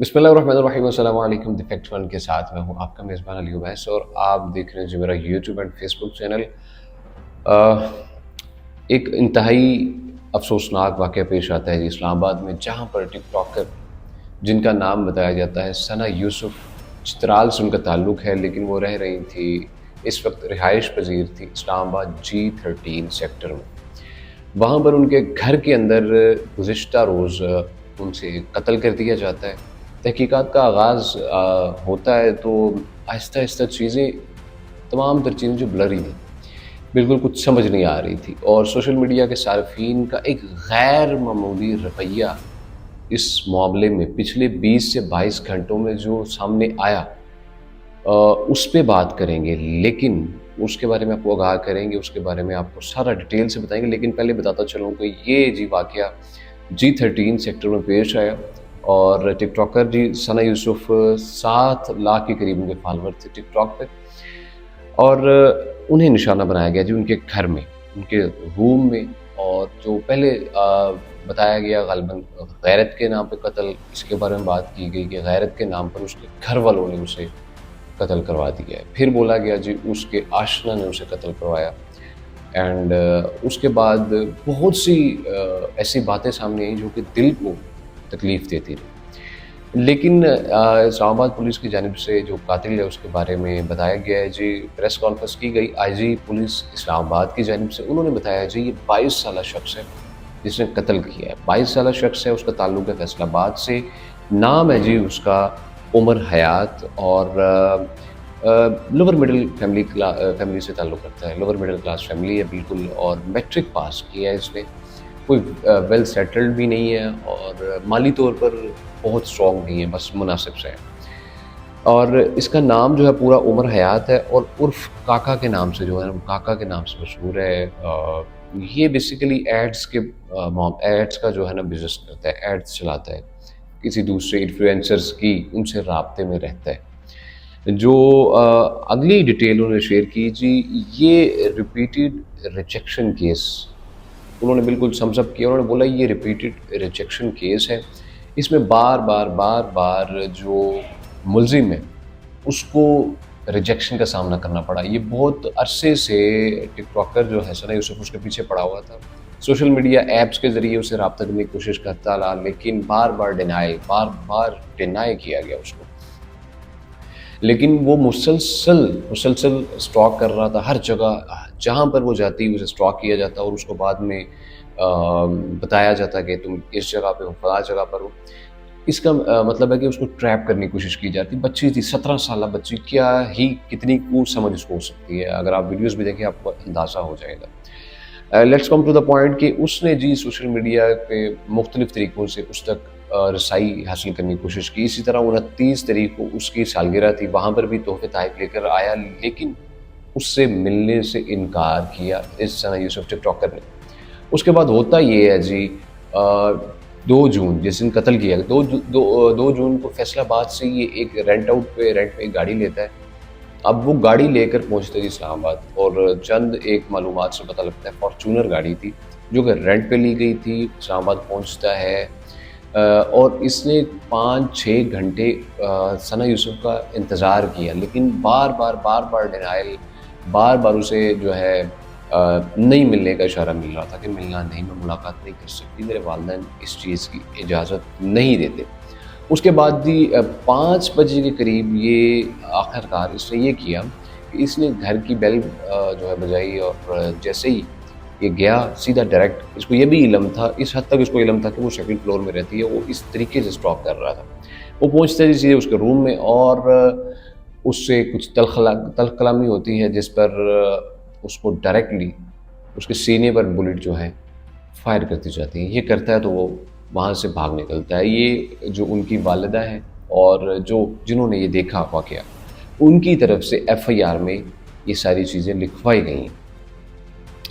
बिस्मिल्लाहिर्रहमानिर्रहीम। अस्सलाम वालेकुम। द फैक्ट वन के साथ मैं हूँ आपका मेज़बान अली उवैस और आप देख रहे हैं जो मेरा यूट्यूब एंड फेसबुक चैनल। एक इंतहाई अफसोसनाक वाक़या पेश आता है इस्लामाबाद में, जहाँ पर टिकटॉकर जिनका नाम बताया जाता है सना यूसुफ, चित्राल से उनका ताल्लुक़ है, लेकिन वो रह रही थी, इस वक्त रिहाइश पजीर थी इस्लामाबाद G13 सेक्टर में। वहाँ पर उनके घर के अंदर गुज़िश्ता रोज़ उनसे कत्ल कर दिया जाता है। तहकीकात का आगाज़ होता है तो आहिस्ता आहिस्ता चीज़ें, तमाम तर चीज़ें जो ब्लरी थी, बिल्कुल कुछ समझ नहीं आ रही थी, और सोशल मीडिया के सार्फिन का एक गैर मामूली रवैया इस मामले में पिछले 20 से 22 घंटों में जो सामने आया, उस पे बात करेंगे। लेकिन उसके बारे में आपको आगाह करेंगे, उसके बारे में आपको सारा डिटेल से बताएंगे। लेकिन पहले बताता चलूँ कि ये जी वाक़या G13 सेक्टर में पेश आया, और टिकटॉकर जी सना यूसुफ 7 लाख के करीब उनके फॉलोअर थे टिकटॉक पे, और उन्हें निशाना बनाया गया जी उनके घर में, उनके रूम में। और जो पहले बताया गया ग़ालिबन गैरत के नाम पे कत्ल, इसके बारे में बात की गई कि गैरत के नाम पर उसके घर वालों ने उसे कत्ल करवा दिया है। फिर बोला गया जी उसके आशना ने उसे कत्ल करवाया। एंड उसके बाद बहुत सी ऐसी बातें सामने आई जो कि दिल को तकलीफ़ देती रही। लेकिन इस्लामाबाद पुलिस की जानिब से जो कातिल है उसके बारे में बताया गया है जी। प्रेस कॉन्फ्रेंस की गई आईजी पुलिस इस्लामाबाद की जानिब से, उन्होंने बताया जी ये 22 साला शख्स है जिसने कत्ल किया है। 22 साला शख्स है, उसका ताल्लुक़ है फैसलाबाद से। नाम है जी उसका उमर हयात, और लोअर मिडिल फैमिली से ताल्लुक़ रखता है। लोअर मिडिल क्लास फैमिली है बिल्कुल, और मैट्रिक पास किया है इसने। कोई वेल सेटल्ड भी नहीं है, और माली तौर पर बहुत स्ट्रॉन्ग नहीं है, बस मुनासिब से है। और इसका नाम जो है पूरा उमर हयात है, और उर्फ़ काका के नाम से जो है, काका के नाम से मशहूर है। ये बेसिकली एड्स का जो है ना बिज़नेस करता है, एड्स चलाता है, किसी दूसरे इन्फ्लुएंसर्स की उनसे राब्ते में रहता है। जो अगली डिटेल उन्होंने शेयर की जी, ये रिपीटेड रिजेक्शन केस, उन्होंने बिल्कुल सम्स अप किया। उन्होंने बोला ये रिपीटेड रिजेक्शन केस है, इसमें बार बार जो मुलजिम है उसको रिजेक्शन का सामना करना पड़ा। ये बहुत अरसे से टिकटॉकर जो है सना यूसुफ उसके पीछे पड़ा हुआ था, सोशल मीडिया ऐप्स के ज़रिए उसे रब्ता करने की कोशिश करता रहा, लेकिन बार बार डिनाई किया गया उसको। लेकिन वो मुसलसल स्टॉक कर रहा था हर जगह, जहाँ पर वो जाती उसे स्टॉक किया जाता, और उसको बाद में बताया जाता कि तुम इस जगह पे हो, फला जगह पर हो। इसका मतलब है कि उसको ट्रैप करने की कोशिश की जाती। बच्ची थी, 17 साल बच्ची, क्या ही कितनी कूट समझ उसको हो सकती है। अगर आप वीडियोज़ भी देखें आपको अंदाज़ा हो जाएगा। Let's come to the point कि उसने जी सोशल मीडिया पे मुख्तलिफ़ तरीक़ों से उस तक रसाई हासिल करने की कोशिश की। इसी तरह 29 तारीख को उसकी सालगिरह थी, वहाँ पर भी तोहफ़े तहफ़ लेकर आया, लेकिन उससे मिलने से इनकार किया इस सना यूसुफ टिकटॉकर ने। उसके बाद होता ये है जी, 2 जून जिस दिन कत्ल किया, 2 जून को फैसलाबाद से ये एक रेंट पे एक गाड़ी लेता है। अब वो गाड़ी लेकर पहुँचते जी इस्लामाबाद, और चंद एक मालूमात से पता लगता है फॉर्च्यूनर गाड़ी थी जो कि रेंट पे ली गई थी। इस्लामाबाद पहुँचता है, और इसने 5-6 घंटे सना यूसुफ का इंतज़ार किया, लेकिन बार बार डिनायल, बार बार उसे जो है नहीं मिलने का इशारा मिल रहा था कि मिलना नहीं, मैं मुलाकात नहीं कर सकती, मेरे वालिदैन इस चीज़ की इजाज़त नहीं देते। उसके बाद भी 5 बजे के करीब ये आखिरकार इसने ये किया कि इसने घर की बेल जो है बजाई, और जैसे ही ये गया सीधा डायरेक्ट, इसको ये भी इल्म था, इस हद तक इसको इल्म था कि वो सेकंड फ्लोर में रहती है, वो इस तरीके से स्टॉक कर रहा था। वो पहुँचते ही सीधे उसके रूम में, और उससे कुछ तल्ख़ कलामी होती है, जिस पर उसको डायरेक्टली उसके सीने पर बुलेट जो है फायर करती जाती है। ये करता है तो वो वहाँ से भाग निकलता है। ये जो उनकी वालिदा है और जिन्होंने ये देखा वाक़या, उनकी तरफ से एफ़आईआर में ये सारी चीज़ें लिखवाई गई हैं।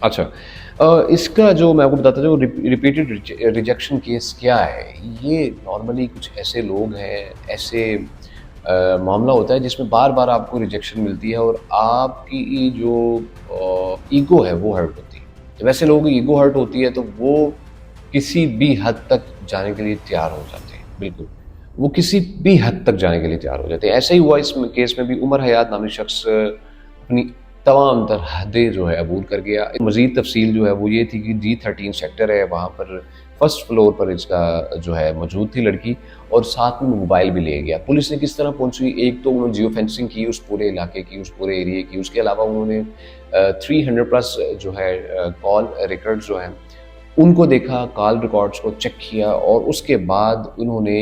अच्छा, इसका जो मैं आपको बताता हूँ रिपीटेड रिजेक्शन केस क्या है। ये नॉर्मली कुछ ऐसे लोग हैं, ऐसे मामला होता है जिसमें बार बार आपको रिजेक्शन मिलती है, और आपकी जो ईगो है वो हर्ट होती है। वैसे लोगों की ईगो हर्ट होती है तो वो किसी भी हद तक जाने के लिए तैयार हो जाते हैं, बिल्कुल। वो किसी भी हद तक जाने के लिए तैयार हो जाते हैं। ऐसा ही हुआ इस केस में भी। उमर हयात नामी शख्स अपनी तमाम तर हदें जो है अबूर कर गया। मज़ीद तफसील जो है वो ये थी कि G13 सेक्टर है, वहाँ पर फर्स्ट फ्लोर पर इसका जो है मौजूद थी लड़की, और साथ में मोबाइल भी ले गया। पुलिस ने किस तरह पहुंची, एक तो उन्होंने जियो फेंसिंग की उस पूरे इलाके की, उस पूरे एरिए की, उसके अलावा उन्होंने 300 प्लस जो है कॉल रिकॉर्ड जो हैं उनको देखा, कॉल रिकॉर्ड्स को चेक किया, और उसके बाद उन्होंने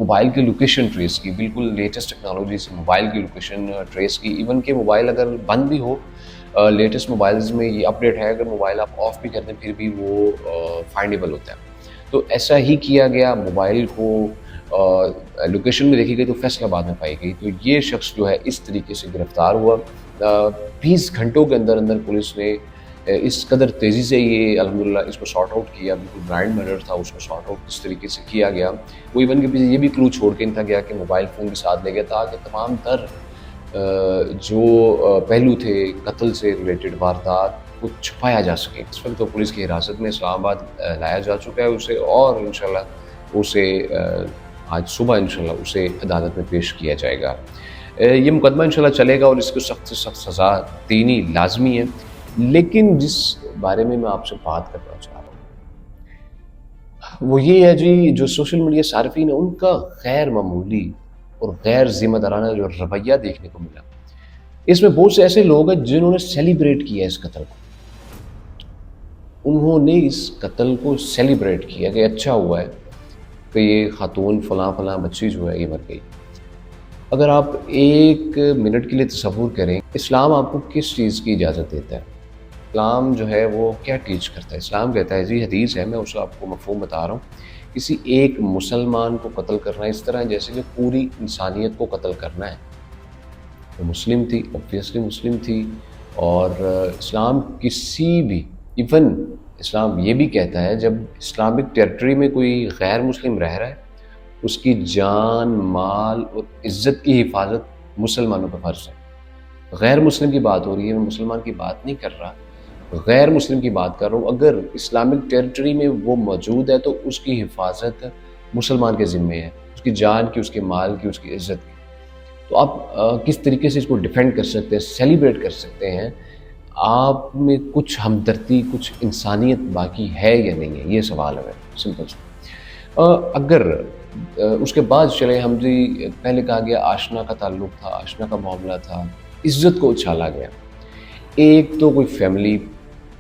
मोबाइल की लोकेशन ट्रेस की। बिल्कुल लेटेस्ट टेक्नोलॉजी से मोबाइल की लोकेशन ट्रेस की। इवन के मोबाइल अगर बंद भी हो, लेटेस्ट मोबाइल्स में ये अपडेट है, अगर मोबाइल आप ऑफ भी कर दें फिर भी वो फाइंडेबल होता है। तो ऐसा ही किया गया। मोबाइल को लोकेशन में देखी गई तो फैसलाबाद में पाई गई। तो ये शख्स जो है इस तरीके से गिरफ्तार हुआ। 20 घंटों के अंदर अंदर पुलिस ने इस कदर तेज़ी से ये अल्हम्दुलिल्लाह इसको सॉर्ट आउट किया। बिल्कुल ब्राइंड मर्डर था, उसको सॉर्ट आउट इस तरीके से किया गया। वो इवन के पीछे ये भी क्लू छोड़ के नहीं था गया कि मोबाइल फ़ोन भी साथ ले गया था कि तमाम तर जो पहलू थे कत्ल से रिलेटेड वारदात को छुपाया जा सके। इस वक्त तो पुलिस की हिरासत में इस्लामाबाद लाया जा चुका है उसे, और इंशाल्लाह उसे आज सुबह इंशाल्लाह उसे अदालत में पेश किया जाएगा। ये मुकदमा इंशाल्लाह चलेगा और इसको सख्त से सख्त सज़ा देनी लाजमी है। लेकिन जिस बारे में मैं आपसे बात करना चाह रहा हूँ वो ये है जी, जो सोशल मीडिया सार्फिन है उनका गैर मामूली और गैर जिम्मेदाराना जो रवैया देखने को मिला। इसमें बहुत से ऐसे लोग हैं जिन्होंने सेलिब्रेट किया इस कत्ल को। उन्होंने इस कत्ल को सेलिब्रेट किया कि अच्छा हुआ है कि ये खातून फलां फलां बच्ची जो है ये मर गई। अगर आप एक मिनट के लिए तसव्वुर करें, इस्लाम आपको किस चीज़ की इजाज़त देता है? इस्लाम जो है वो क्या टीच करता है? इस्लाम कहता है जी, हदीस है, मैं उसे आपको मफ़हूम बता रहा हूँ, किसी एक मुसलमान को कत्ल करना इस तरह जैसे कि पूरी इंसानियत को कत्ल करना है। वो मुस्लिम थी, ऑब्वियसली मुस्लिम थी, और इस्लाम किसी भी, इवन इस्लाम ये भी कहता है जब इस्लामिक टेरिटरी में कोई गैर मुस्लिम रह रहा है उसकी जान, माल और इज़्ज़त की हिफाजत मुसलमानों पर फ़र्ज़ है। गैर मुस्लिम की बात हो रही है, मैं मुसलमान की बात नहीं कर रहा, गैर मुस्लिम की बात कर रहा हूँ। अगर इस्लामिक टेरिटरी में वो मौजूद है तो उसकी हिफाजत मुसलमान के ज़िम्मे है, उसकी जान की, उसके माल की, उसकी इज़्ज़त की। तो आप किस तरीके से इसको डिफेंड कर सकते हैं, सेलिब्रेट कर सकते हैं? आप में कुछ हमदर्दी, कुछ इंसानियत बाकी है या नहीं है, ये सवाल है सिंपल सा। अगर उसके बाद चले हम जी, पहले कहा गया आशना का ताल्लुक़ था, आशना का मामला था, इज़्ज़त को उछाला गया। एक तो कोई फैमिली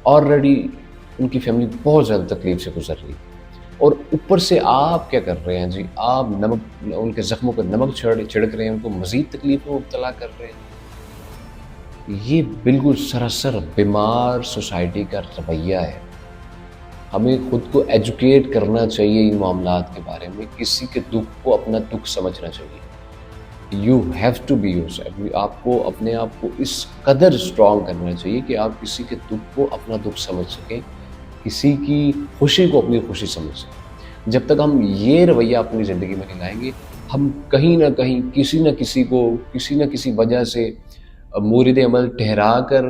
ऑलरेडी, उनकी फैमिली बहुत ज़्यादा तकलीफ़ से गुजर रही, और ऊपर से आप क्या कर रहे हैं जी, आप नमक, उनके ज़ख्मों पर नमक छिड़क रहे हैं, उनको मज़ीद तकलीफ़ में मुब्तला कर रहे हैं। ये बिल्कुल सरासर बीमार सोसाइटी का रवैया है। हमें खुद को एजुकेट करना चाहिए इन मामलात के बारे में। किसी के दुख को अपना दुख समझना चाहिए। You have to be yourself. आपको अपने आप को इस कदर स्ट्रॉन्ग करना चाहिए कि आप किसी के दुख को अपना दुख समझ सकें, किसी की खुशी को अपनी खुशी समझ सकें। जब तक हम ये रवैया अपनी ज़िंदगी में नहीं लाएंगे, हम कहीं ना कहीं किसी न किसी को किसी न किसी वजह से मुरीद अमल ठहरा कर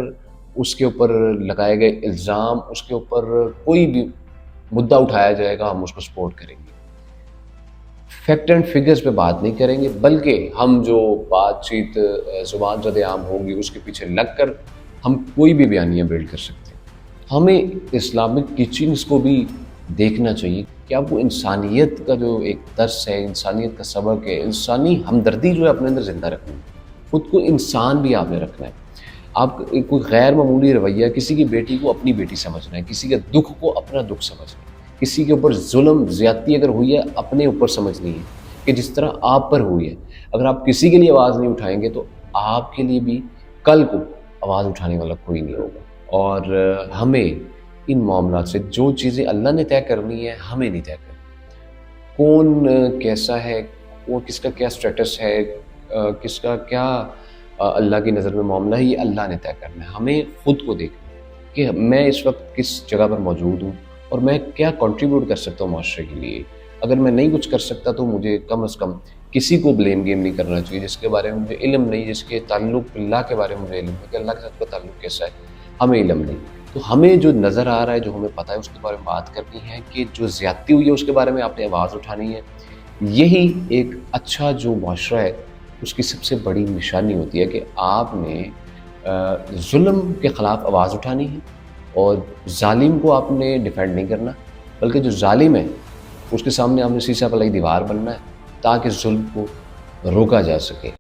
उसके ऊपर लगाए गए इल्ज़ाम, उसके ऊपर कोई भी मुद्दा उठाया जाएगा, हम उसको सपोर्ट करेंगे। फैक्ट एंड फिगर्स पे बात नहीं करेंगे, बल्कि हम जो बातचीत ज़ुबान ज़द-ए-आम होगी उसके पीछे लग कर हम कोई भी बयानियाँ बिल्ड कर सकते हैं। हमें इस्लामिक टीचिंग्स को भी देखना चाहिए कि आपको इंसानियत का जो एक दर्स है, इंसानियत का सबक है, इंसानी हमदर्दी जो है अपने अंदर ज़िंदा रखनी है। खुद को इंसान भी आपने रखना है। आप कोई गैर मामूली रवैया, किसी की बेटी को अपनी बेटी समझना है, किसी के दुख को अपना दुख समझना है, किसी के ऊपर जुल्म ज़्यादती अगर हुई है अपने ऊपर समझनी है कि जिस तरह आप पर हुई है। अगर आप किसी के लिए आवाज़ नहीं उठाएंगे तो आपके लिए भी कल को आवाज़ उठाने वाला कोई नहीं होगा। और हमें इन मामलों से जो चीज़ें अल्लाह ने तय करनी है हमें नहीं तय करनी। कौन कैसा है, वो किसका क्या स्टेटस है, किसका क्या अल्लाह की नज़र में मामला है, ये अल्लाह ने तय करना है। हमें ख़ुद को देखना है कि मैं इस वक्त किस जगह पर मौजूद हूँ और मैं क्या कंट्रीब्यूट कर सकता हूँ माशरे के लिए। अगर मैं नहीं कुछ कर सकता तो मुझे कम से कम किसी को ब्लेम गेम नहीं करना चाहिए जिसके बारे में मुझे इल्म नहीं, जिसके ताल्लुक़ अल्लाह के बारे में मुझे इल्म है कि अल्लाह के साथ का ताल्लुक़ कैसा है, हमें इल्म नहीं। तो हमें जो नज़र आ रहा है, जो हमें पता है, उसके बारे में बात करनी है कि जो ज़्यादती हुई है उसके बारे में आपने आवाज़ उठानी है। یہی ایک اچھا جو معاشرہ ہے اس کی سب سے بڑی نشانی ہوتی ہے کہ آپ نے ظلم کے خلاف آواز اٹھانی ہے اور ظالم کو آپ نے ڈیفینڈ نہیں کرنا، بلکہ جو ظالم ہے اس کے سامنے آپ نے سیسا پلائی دیوار بننا ہے تاکہ ظلم کو روکا جا سکے۔